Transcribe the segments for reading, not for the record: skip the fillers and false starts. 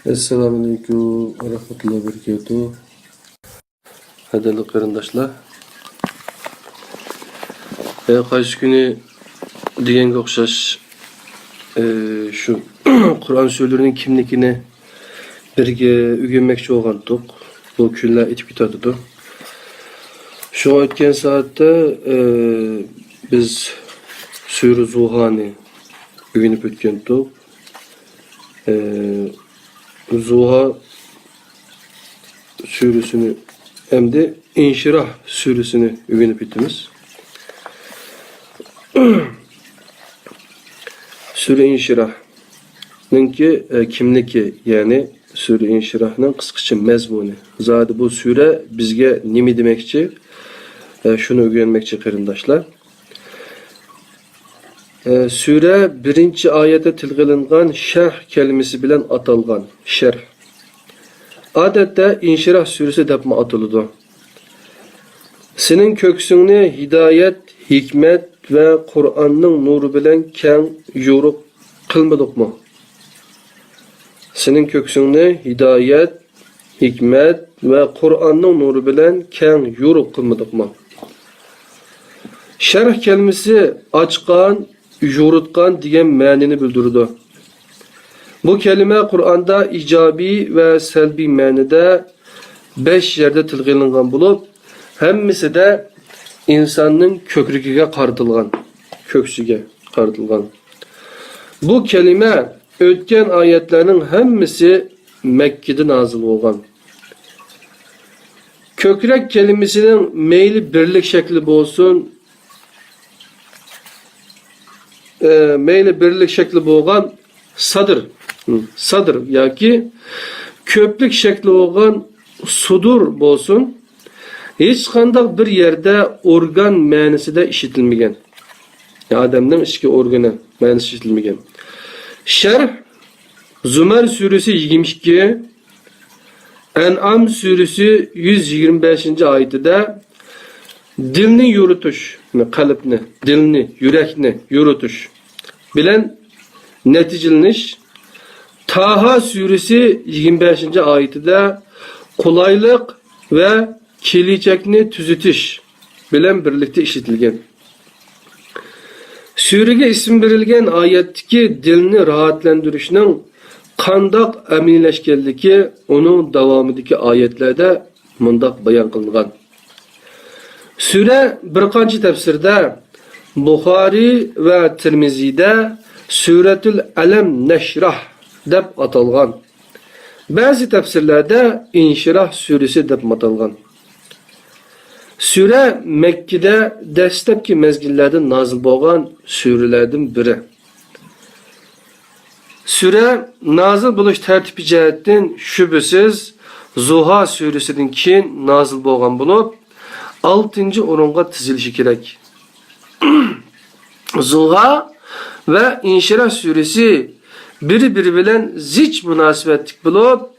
Assalamualaikum warahmatullahi wabarakatuh. Hadirin qarindoshlar. Qaysi kuni deganga o'xshash shu Qur'on suralarining kimligini birga o'rganmoqchi bo'lgandik. Bu kunlar etib ketadi. Şu o'tgan soatda biz Sura Zuhani o'rganib o'tgandik. Zuha suresini hem de İnşirah suresini öğrenip bittimiz. Sure İnşirah'nın ki kimliki yani Sure İnşirah'nın kısaca mezmunu. Zaten bu sure bizge nimi demekçi? Şunu öğrenmekçi qarindoshlar. Sure birinci ayette tilg'ilingan şerh kelimesi bilen atalgan. Şerh. Adette İnşirah suresi deb atıldı. Senin köksünü hidayet, hikmet ve Kur'an'ın nuru bilen keng yoruq kılmadık mı? Senin köksünü hidayet, hikmet ve Kur'an'ın nuru bilen keng yoruq kılmadık mı? Şerh kelimesi açkan, yorutkan diyen ma'nini bildirdi. Bu kelime Kur'an'da icabi ve selbi ma'nida 5 yerde tilg'ilingan bulup, hemmisi de insanın kökrüge qartilgan, köksüge qartilgan. Bu kelime ötken ayetlerinin hemmisi Mekke'de nazil olgan. Kökrek kelimesinin meyli birlik şekli olsun, meyli birlik şekli bo'lgan sadır yoki köplik şekli bo'lgan sudur bo'lsin, hech qanday bir yerde organ ma'nosida ishlatilmagan. Odamning ichki organi ma'nosida ishlatilmagan. Şerh Zumar suresi 22, En'am suresi 125. ayetida dilni yuritish, qalbni, dilni, yurakni yuritish bilen neticeleniş. Taha suresi 25. ayetida kolaylık ve kelecekni tüzütüş bilen birlikte işitilgen. Surege isim verilgen ayetteki dilni rahatlandırışının qandaq əminləşkənligi onun davamındaki ayetlerde mundaq bayan qılıngan. Sure bir qancha tafsirda Buxari ve Tirmizi'de Suretül Alem Neşrah deb atalgan. Bazı tafsirlerde İnşirah suresi deb atalgan. Sure Mekke'de dastlabki mezgillerden nazil bo'lgan surelerden biri. Sure nazil bo'lish tartibi jihatdan shubhasiz Zuha suresidan keyin nazil bo'lgan bo'lib, 6. o'ringa tizilishi kerak. Zuha ve İnşirah suresi biri bilen zich münasebetlik bulup,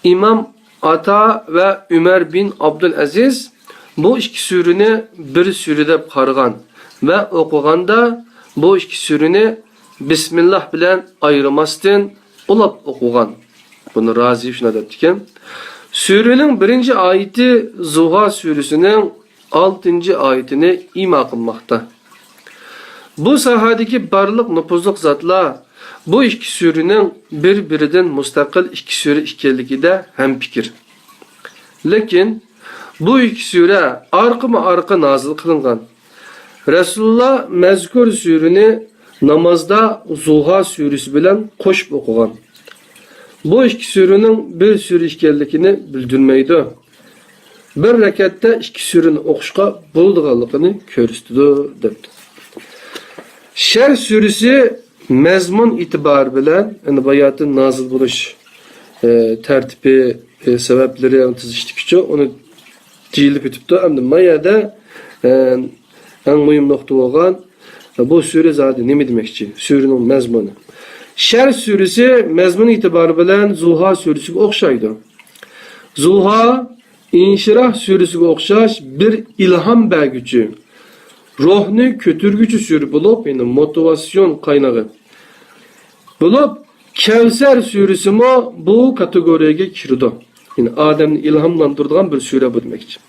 İmam Ata ve Ömer bin Abdülaziz bu iki sureni bir surede qargan ve okuganda bu iki sureni Bismillah bilen ayırmasdan ulap okugan. Bunu Razi şuna deptiken. Surenin birinci ayeti Zuha suresinin 6. ayetini ima kılmakta. Bu sahadaki barlıq nüfuzluq zatlar bu iki surenin birbirinden müstakil iki sure ikkenligida hem fikir. Lekin bu iki sure arka nazil kılıngan. Resulullah mezkur sureni namazda Zuha suresi bilen koşup okugan. Bu iki surenin bir sure ikkenligini bildirmeydi. Bir rekatta iki sureni okuşqa bulduğanlıqını körüstüdü depti. Şerh suresi mezmun itibar bilen yani bayatın nazil buluş tertibi sebepleri tiziştikçe onu deyilip etipti. Hem mayada en mühim nokta olan bu sure zaten ne demekçi? Surenin mezmunu. Şerh suresi mezmun itibar bilen Zuha suresi okşaydı. Zuha İnşirah suresi okşaş bir ilham belgücü. Ruhni kötürgücü sure bulup, yani motivasyon kaynağı bulup, Kevser suresi mi bu kategoriyaga kirdi. Yani Ademni ilhamlandırdıgan bir sure bu demek için.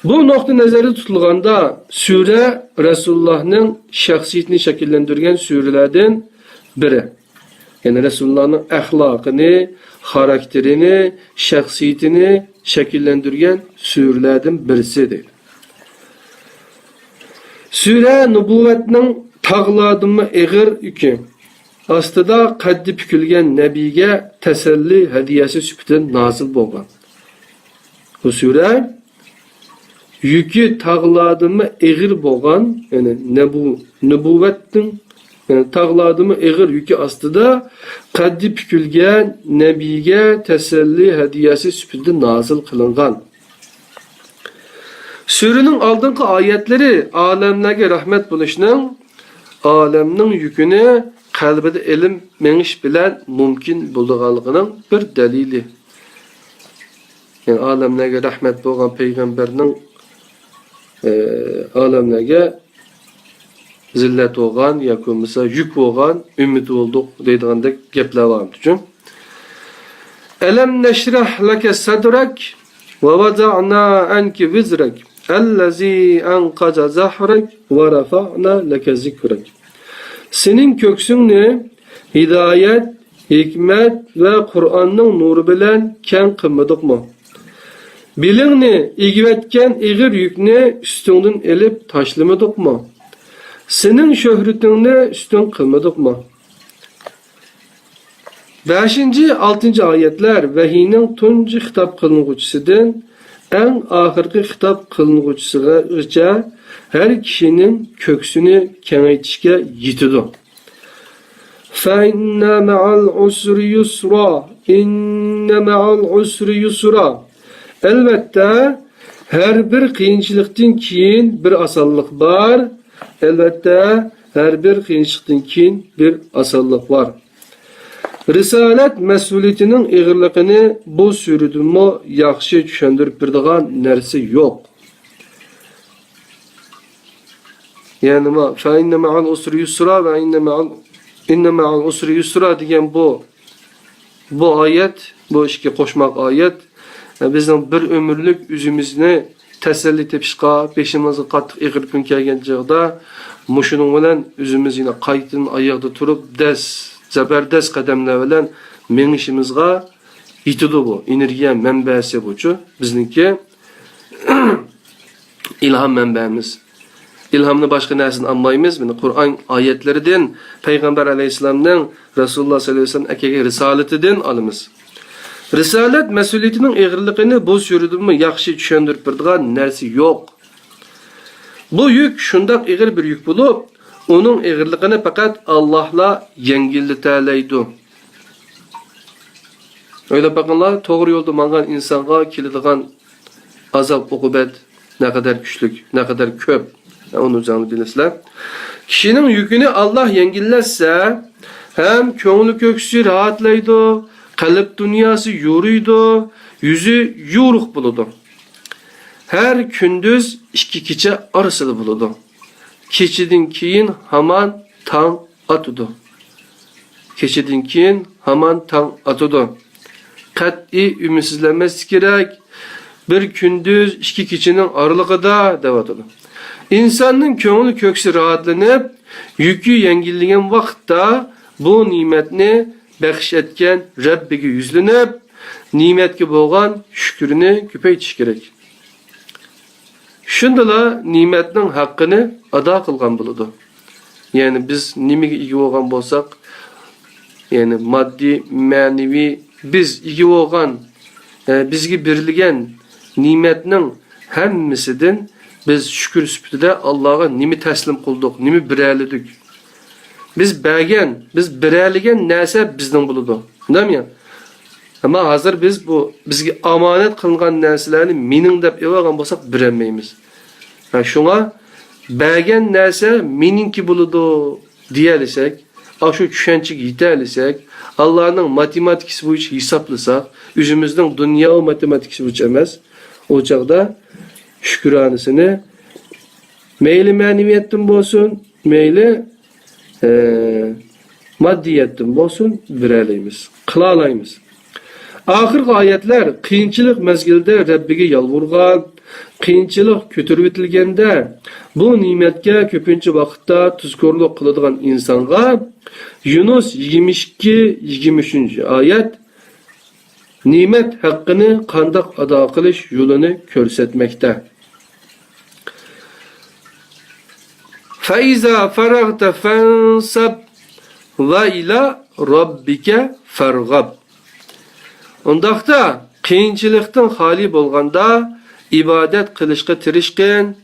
Bu nokta nazarda tutulganda sure Resulullah'ın şahsiyetini şekillendirgen surelerden biri. Yani Resulullah'ın ahlakını, karakterini, şahsiyetini şekillendirgen surelerden birisidir. Sure nübüvvetinin tağladımı eğir yükü. Aslında kaddi pükülgen nebiye teselli hediyesi sübüten nazil bolgan. Bu sure yükü tağladımı eğir bolgan, yani nübüvvetin yani tağladımı eğir yükü aslında kaddi pükülgen nebiye teselli hediyesi sübüten nazil kılıngan. Surenin aldığınki ayetleri alemlere rahmet buluşunun alemnin yükünü kalbide ilim meniş bilen mümkün bulduğalıqının bir delili. Yani alemlere rahmet bolgan peygamberinin alemlere zillet olgan, yakınmısa yük olgan, ümit olduk deydiğindek gepler var. Elem neşrah leke sadrak ve vada'na anki vizrak ellezî enqaza zahrak ve rafa'na leke zikrek. Senin köksünü hidayet, hikmet ve Kur'an'ın nuru bilen ken kılmadık mı? Bilingni igvetken igir yükni üstünden elip taşlamadık mı? Senin şöhretini üstün kılmadık mı? 5. 6. ayetler vehiynin tuncu hitap kılınğıçısıdın en ahırkı hitap kılınğıçısıga her kişinin köksünü kengaytişke yitidir. فَاِنَّ مَعَ الْعُسْرِ يُسْرًا اِنَّ مَعَ الْعُسْرِ يُسْرًا Elbette her bir kıyınçılıktan keyin bir asallık var. Elbette her bir kıyınçılıktan keyin bir asallık var. Risalet mesuliyetinin ağırlığını bu sürüdümü yaxşı düşündürüp birdiğen nersi yok. Yani فَاِنَّ مَعَ الْعُسْرِ يُسْرًا ve inne ma'al usri yusra degan bu ayet, bu işe koşmak ayet bizning bir ömürlük üzümüzni teselli tepishqa, beşimizga qattiq ig'ir kun kelgan chog'da mushuning bilan o'zimiz yana qaytin oyoqda turib zabardast qadamlar bilan mengishimizga yetidi bu energiya manbasi buchu bizniki ilham manbamiz. İlhamını başka nersini anlaymayız. Kur'an ayetlerinden, Peygamber aleyhisselam'dan, Resulullah sallallahu aleyhi ve sellem ekege risaletinden alımız. Risalet mesuliyetinin ağırlığını bu sürüdümü yaxşı düşündürüp birdiğen nersi yok. Bu yük şundak ağır bir yük bulup, onun ağırlığını fakat Allah'la yengilletəleydi. Öyle bakınlar, doğru yolda mangan insana kilidğen azap, ukubet ne kadar güçlük, ne kadar köp. Onu canlı bilesizler. Kişinin yükünü Allah yengillerse hem köngülü köksü rahatlaydı, kalp dünyası yoruydu, yüzü yoruk buludu. Her kündüz iki kiçe arasılı buludu. Keçidin keyin haman tan atıdı. Keçidin keyin haman tan atıdı. Kat'i ümitsizlenmesi gerek. Bir kündüz iki kişinin aralığında devatıdı. İnsanın köngülü köksü rahatlanıp, yükü yengilligen vakitte bu nimetini bəxş etken Rabbige yüzlenip, nimetke bolgan şükürünü köpeytiş gerek. Şundala nimetinin hakkını ada kılgan buludu. Yani biz nimege igi bolgan bolsak, yani maddi, manevi, biz igi bolgan, bizge berilgen nimetinin hemmisinden biz şükür süpütüde Allah'a nimi teslim kıldık, nimi birerledik. Biz birerligen neyse bizden buludu. Değil mi? Ama hazır biz bizge amanet kılıngan neslerini mening dep evagan bolsak biremeymiz. Yani şuna bergen neyse meninki buludu diyelisek, şu düşençik yitelisek, Allah'ın matematikisi bu iş hesaplasak, üzümüzden dünya matematikisi bu çemez. O çağda şüküranesini meyli maneviyetten bolsun, meyli maddiyetten bolsun bireleymiz, kılalaymiz. Ahirki ayetler kıyınçılık mezgilde Rabbiga yalvurgan, kıyınçılık kötürüp etilgende bu nimetke köpünçü vaqtda tuzkorluk kıladigan insanga Yunus 22-23 ayet nimet hakkını kandak ada kılış yolunu körsetmekte. فَاِذَا فَرَغْتَ فَانْسَبْ وَاِلَى رَبِّكَ فَرْغَبْ. Ondaqda qiyinchilikdan xoli bo'lganda ibodat qilishga tirishgin,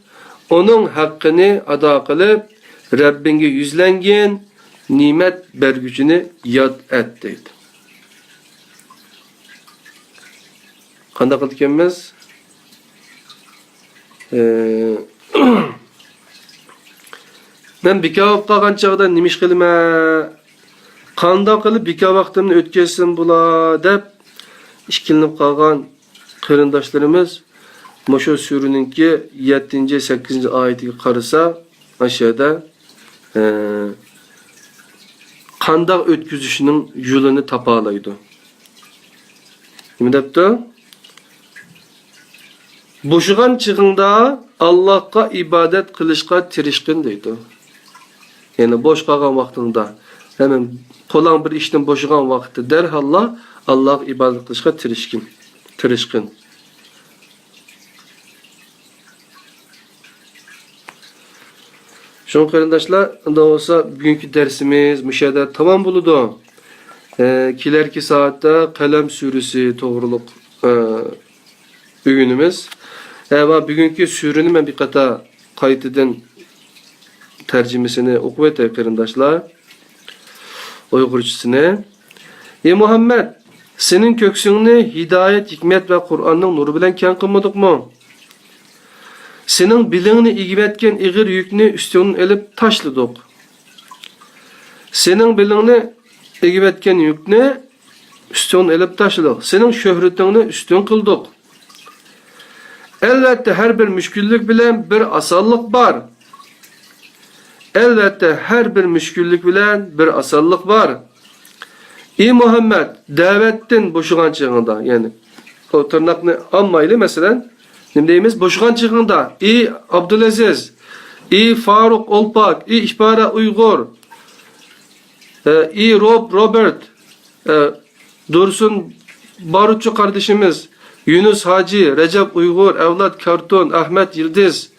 onun haqqini ado qilib, Rabbinga yuzlangin, ne'mat berguchini yod et deydi. Qanday qilganmiz? Men bekor qolgan chog'da nima ish qilma? Qanday qilib bekor vaqtimni o'tkazsam bo'lar deb işkilinip kalgan kırındaşlarımız Moşo Sürü'nünki 7-8 ayeti karısa aşağıda kandak ötküzüşünün yolunu tapalaydı. Ne depti? Boşugan çıkında Allah'a ibadet kılışka tirişkin deydi. Yani boş kalgan vaktinde hemen kolan bir işten boşugan vakti derhalla Allah ibadet kılışka tirişkin. Şun kardeşler, da olsa bugünkü dersimiz müşahede tamam buludu. Kilerki saatte Kalem Suresi doğruluk bugünümüz. Bugünkü sürünü ben bir kata kayıt eden tercümesini okuyayım kardeşler. Uygurcasını. Ey Muhammed, senin köksünü hidayet, hikmet ve Kur'an'ın nuru bilen kən kılmadık mı? Senin bilingni igib etken igir yükünü üstünün elip taşladık. Senin bilingni igib etken yükünü üstünün elip taşladık. Senin şöhretini üstün kıldık. Elbette her bir müşküllük bilen bir asallık var. Elbette her bir müşküllük bilen bir asallık var. Ey Muhammed, davettin boşugan çığında, yani o tırnakını anmayla mesela, ne deyimiz? Boşugan çığında, ey Abdülaziz, ey Faruk Olpak, ey İhbara Uygur, ey Robert, Dursun Barutçu kardeşimiz, Yunus Hacı, Recep Uygur, Evlat Karton, Ahmet Yıldız,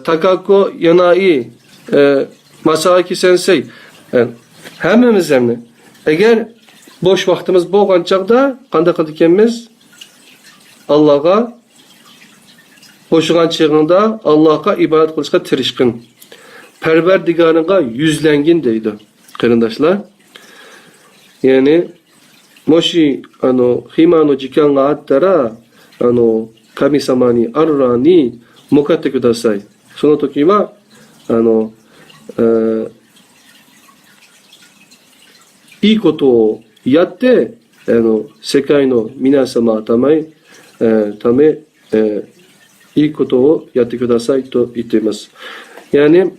Takako Yanai, Masaki Sensei, hemmemiz emni. Eğer boş vaktimiz bolgan çağda qanday qildik Allah'a boşugan çığında Allah'a ibadet kılışka tirişkin. Perverdigarınga yüzlengin deydi. Kırındaşlar. Yani Moshi himano jikanga attara kami samani arrani mokatte kudasai. Sono toki waいいことをやって、世界の皆様ため、いいことをやってくださいと言っています。Yani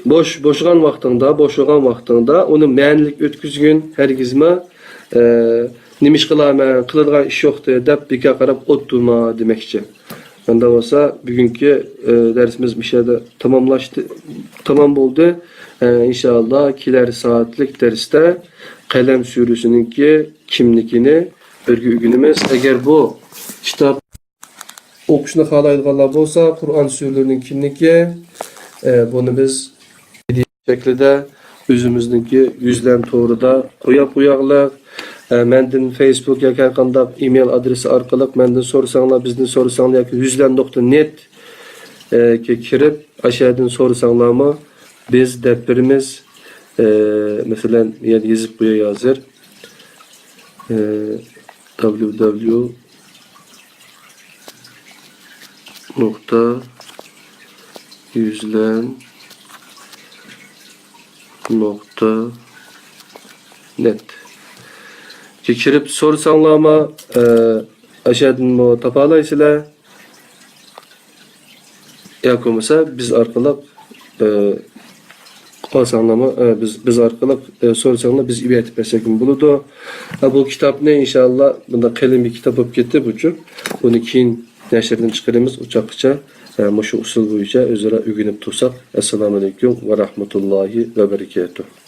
boşugan vaktında onu мәнлік ötküzgün hergizme nimiş kılama, kılırgan iş yoktu dep bika karab oturma demekçe. Bunda olsa bugünkü dersimiz bir şeyde tamam oldu. İnşallah kiler saatlik derste Kalem Suresi'ninki kimlikini örgünümüz. Eğer bu kitap okuşunu halaydıqanlar bolsa Kur'an surelerining kimligi bunu biz şeklinde özümüzdeki yüzlen to'g'rida qo'yaqliq. Menden Facebook yoki har qanday email adresi orqali menden so'rasanglar, bizdan so'rasanglar yoki yuzlan.net ga kirib aşağıdan so'rasanglarmi biz deb birimiz mesela yani yazıp buraya yazır www.yüzlen.net kirip sorsanglarma aşağıdan o tapalaysılar yoki bo'lmasa biz orqali Asanlama biz arkalık sorsanlar biz ibadət bəsəkin buludu. Bu kitap ne inşallah bunda kalın bir kitap olup gitti buçuk. Bunu keyin nəşrdən çıxırımız uçakça. Şu usul boyunca özara ügünüp tutsak. Esselamu Aleyküm ve Rahmetullahi ve Berekatuhu.